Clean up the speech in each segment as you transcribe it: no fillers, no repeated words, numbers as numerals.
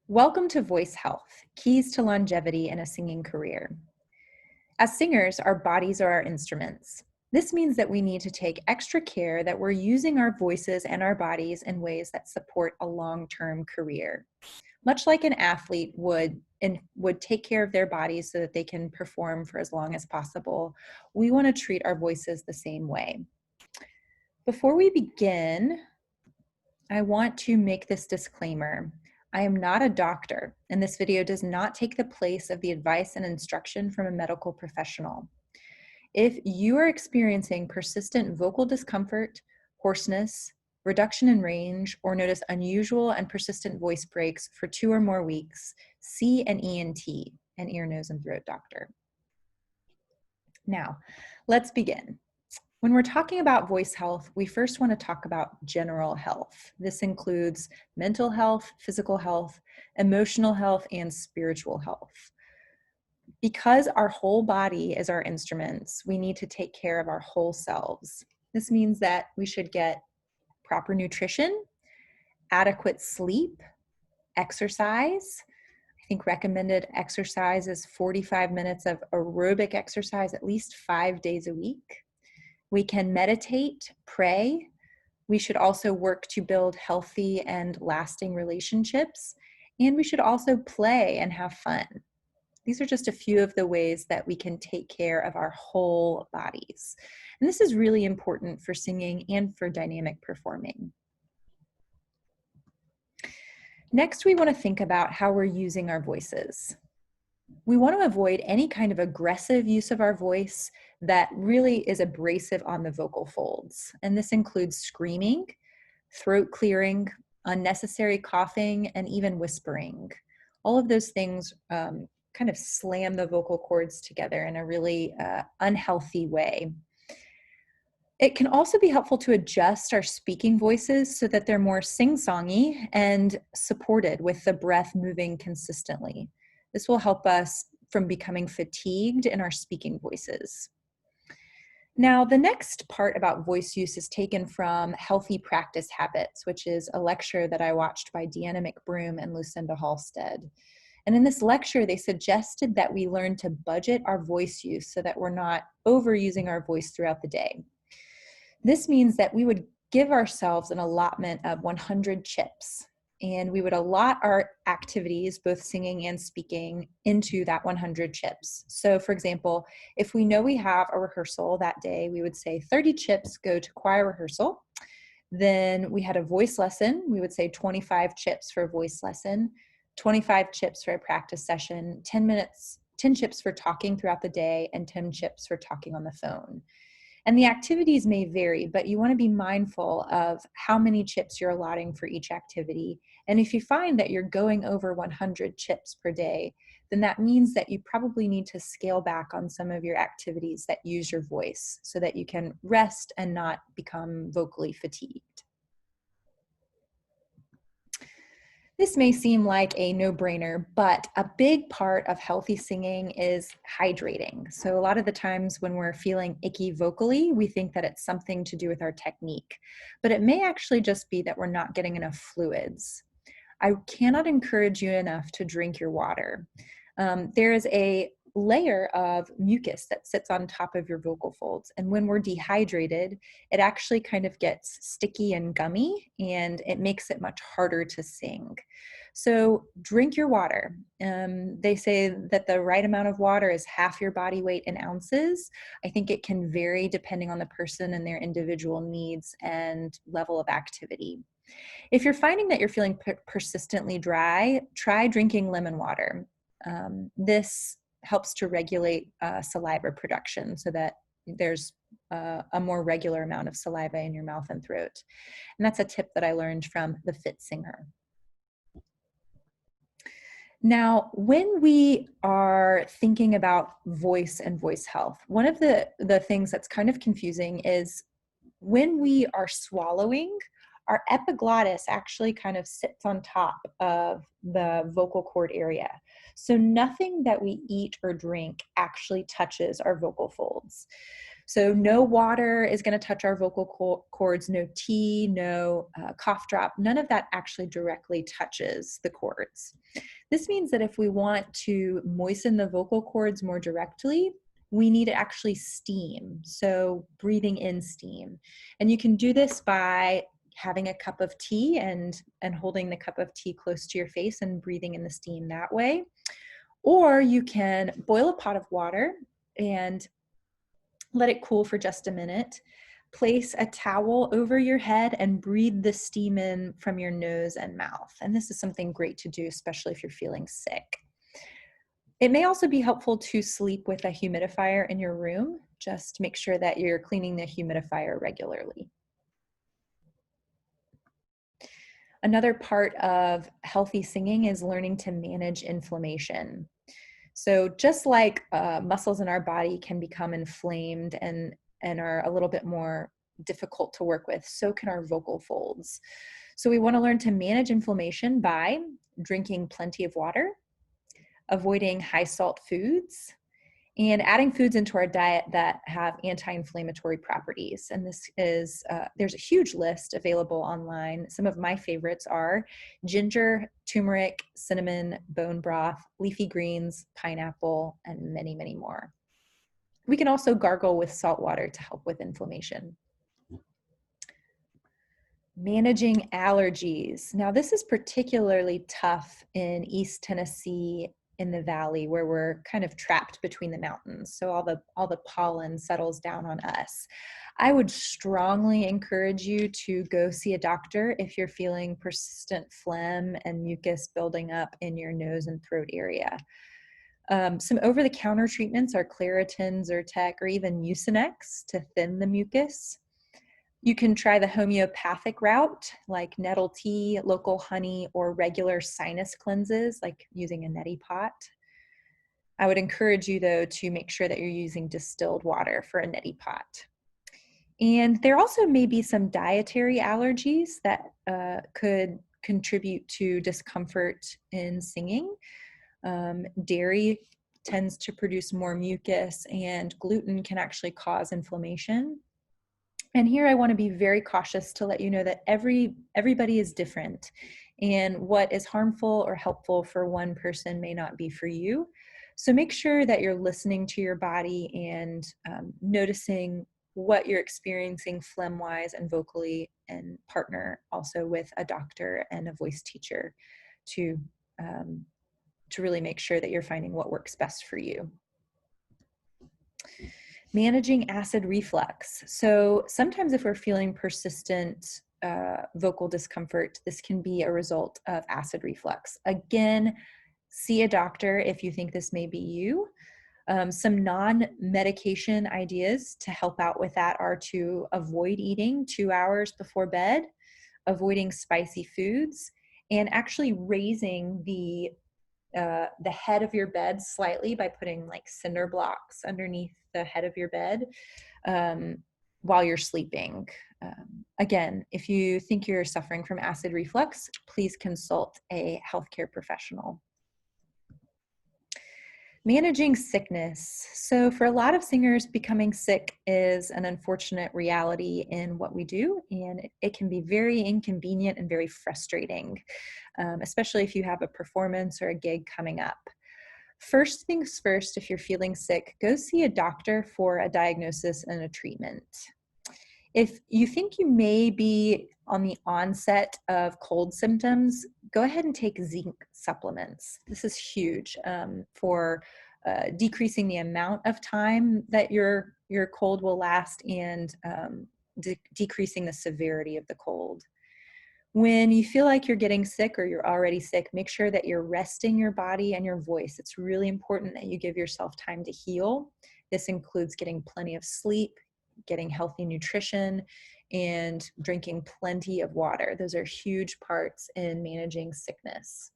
Welcome to Voice Health, Keys to Longevity in a Singing Career. As singers, our bodies are our instruments. This means that we need to take extra care that we're using our voices and our bodies in ways that support a long-term career. Much like an athlete would take care of their bodies so that they can perform for as long as possible, we want to treat our voices the same way. Before we begin, I want to make this disclaimer. I am not a doctor, and this video does not take the place of the advice and instruction from a medical professional. If you are experiencing persistent vocal discomfort, hoarseness, reduction in range, or notice unusual and persistent voice breaks for 2 or more weeks, see an ENT, an ear, nose, and throat doctor. Now, let's begin. When we're talking about voice health, we first want to talk about general health. This includes mental health, physical health, emotional health, and spiritual health. Because our whole body is our instruments, we need to take care of our whole selves. This means that we should get proper nutrition, adequate sleep, exercise. I think recommended exercise is 45 minutes of aerobic exercise at least 5 days a week. We can meditate, pray. We should also work to build healthy and lasting relationships. And we should also play and have fun. These are just a few of the ways that we can take care of our whole bodies. And this is really important for singing and for dynamic performing. Next, we want to think about how we're using our voices. We want to avoid any kind of aggressive use of our voice that really is abrasive on the vocal folds. And this includes screaming, throat clearing, unnecessary coughing, and even whispering. All of those things kind of slam the vocal cords together in a really unhealthy way. It can also be helpful to adjust our speaking voices so that they're more sing-songy and supported with the breath moving consistently. This will help us from becoming fatigued in our speaking voices. Now, the next part about voice use is taken from Healthy Practice Habits, which is a lecture that I watched by Deanna McBroom and Lucinda Halstead. And in this lecture, they suggested that we learn to budget our voice use so that we're not overusing our voice throughout the day. This means that we would give ourselves an allotment of 100 chips, and we would allot our activities, both singing and speaking, into that 100 chips. So for example, if we know we have a rehearsal that day, we would say 30 chips go to choir rehearsal. Then we had a voice lesson, we would say 25 chips for a voice lesson, 25 chips for a practice session, 10 chips for talking throughout the day, and 10 chips for talking on the phone. And the activities may vary, but you want to be mindful of how many chips you're allotting for each activity. And if you find that you're going over 100 chips per day, then that means that you probably need to scale back on some of your activities that use your voice so that you can rest and not become vocally fatigued. This may seem like a no-brainer, but a big part of healthy singing is hydrating. So a lot of the times when we're feeling icky vocally, we think that it's something to do with our technique, but it may actually just be that we're not getting enough fluids. I cannot encourage you enough to drink your water. There is a layer of mucus that sits on top of your vocal folds. And when we're dehydrated, it actually kind of gets sticky and gummy, and it makes it much harder to sing. So drink your water. They say that the right amount of water is half your body weight in ounces. I think it can vary depending on the person and their individual needs and level of activity. If you're finding that you're feeling persistently dry, try drinking lemon water. This helps to regulate saliva production so that there's a more regular amount of saliva in your mouth and throat. And that's a tip that I learned from The Fit Singer. Now, when we are thinking about voice and voice health, one of the things that's kind of confusing is when we are swallowing, our epiglottis actually kind of sits on top of the vocal cord area. So nothing that we eat or drink actually touches our vocal folds. So no water is going to touch our vocal cords, no tea, no cough drop. None of that actually directly touches the cords. This means that if we want to moisten the vocal cords more directly, we need to actually steam. So breathing in steam. And you can do this by having a cup of tea and holding the cup of tea close to your face and breathing in the steam that way. Or you can boil a pot of water and let it cool for just a minute. Place a towel over your head and breathe the steam in from your nose and mouth. And this is something great to do, especially if you're feeling sick. It may also be helpful to sleep with a humidifier in your room. Just make sure that you're cleaning the humidifier regularly. Another part of healthy singing is learning to manage inflammation. So just like muscles in our body can become inflamed and are a little bit more difficult to work with, so can our vocal folds. So we want to learn to manage inflammation by drinking plenty of water, avoiding high salt foods, and adding foods into our diet that have anti-inflammatory properties. And this is, there's a huge list available online. Some of my favorites are ginger, turmeric, cinnamon, bone broth, leafy greens, pineapple, and many, many more. We can also gargle with salt water to help with inflammation. Managing allergies. Now, this is particularly tough in East Tennessee in the valley where we're kind of trapped between the mountains. So all the pollen settles down on us. I would strongly encourage you to go see a doctor if you're feeling persistent phlegm and mucus building up in your nose and throat area. Some over-the-counter treatments are Claritin, Zyrtec, or even Mucinex to thin the mucus. You can try the homeopathic route, like nettle tea, local honey, or regular sinus cleanses, like using a neti pot. I would encourage you, though, to make sure that you're using distilled water for a neti pot. And there also may be some dietary allergies that could contribute to discomfort in singing. Dairy tends to produce more mucus, and gluten can actually cause inflammation. And here I want to be very cautious to let you know that everybody is different, and what is harmful or helpful for one person may not be for you. So make sure that you're listening to your body and noticing what you're experiencing phlegm-wise and vocally, and partner also with a doctor and a voice teacher to really make sure that you're finding what works best for you. Managing acid reflux. So sometimes if we're feeling persistent vocal discomfort, this can be a result of acid reflux. Again, see a doctor if you think this may be you. Some non-medication ideas to help out with that are to avoid eating 2 hours before bed, avoiding spicy foods, and actually raising the head of your bed slightly by putting like cinder blocks underneath the head of your bed while you're sleeping. Again, if you think you're suffering from acid reflux, please consult a healthcare professional. Managing sickness. So for a lot of singers, becoming sick is an unfortunate reality in what we do, and it can be very inconvenient and very frustrating, especially if you have a performance or a gig coming up. First things first, if you're feeling sick, go see a doctor for a diagnosis and a treatment. If you think you may be on the onset of cold symptoms, go ahead and take zinc supplements. This is huge for decreasing the amount of time that your cold will last, and decreasing the severity of the cold. When you feel like you're getting sick or you're already sick, make sure that you're resting your body and your voice. It's really important that you give yourself time to heal. This includes getting plenty of sleep, getting healthy nutrition, and drinking plenty of water. Those are huge parts in managing sickness.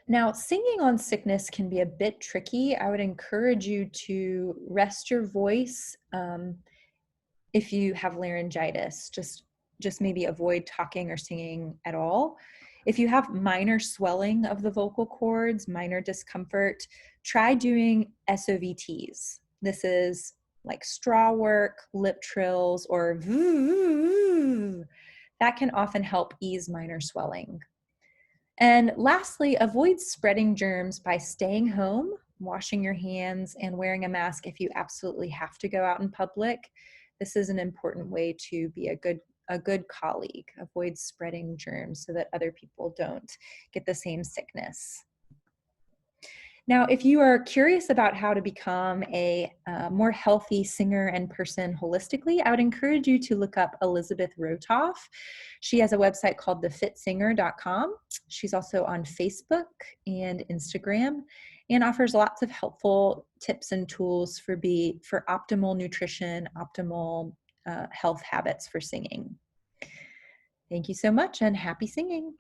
Now, singing on sickness can be a bit tricky. I would encourage you to rest your voice. If you have laryngitis, just maybe avoid talking or singing at all. If you have minor swelling of the vocal cords, minor discomfort, try doing SOVTs. This is like straw work, lip trills, or voo, that can often help ease minor swelling. And lastly, avoid spreading germs by staying home, washing your hands, and wearing a mask if you absolutely have to go out in public. This is an important way to be a good colleague. Avoid spreading germs so that other people don't get the same sickness. Now, if you are curious about how to become a more healthy singer and person holistically, I would encourage you to look up Elizabeth Rotoff. She has a website called thefitsinger.com. She's also on Facebook and Instagram and offers lots of helpful tips and tools for optimal nutrition, optimal health habits for singing. Thank you so much and happy singing.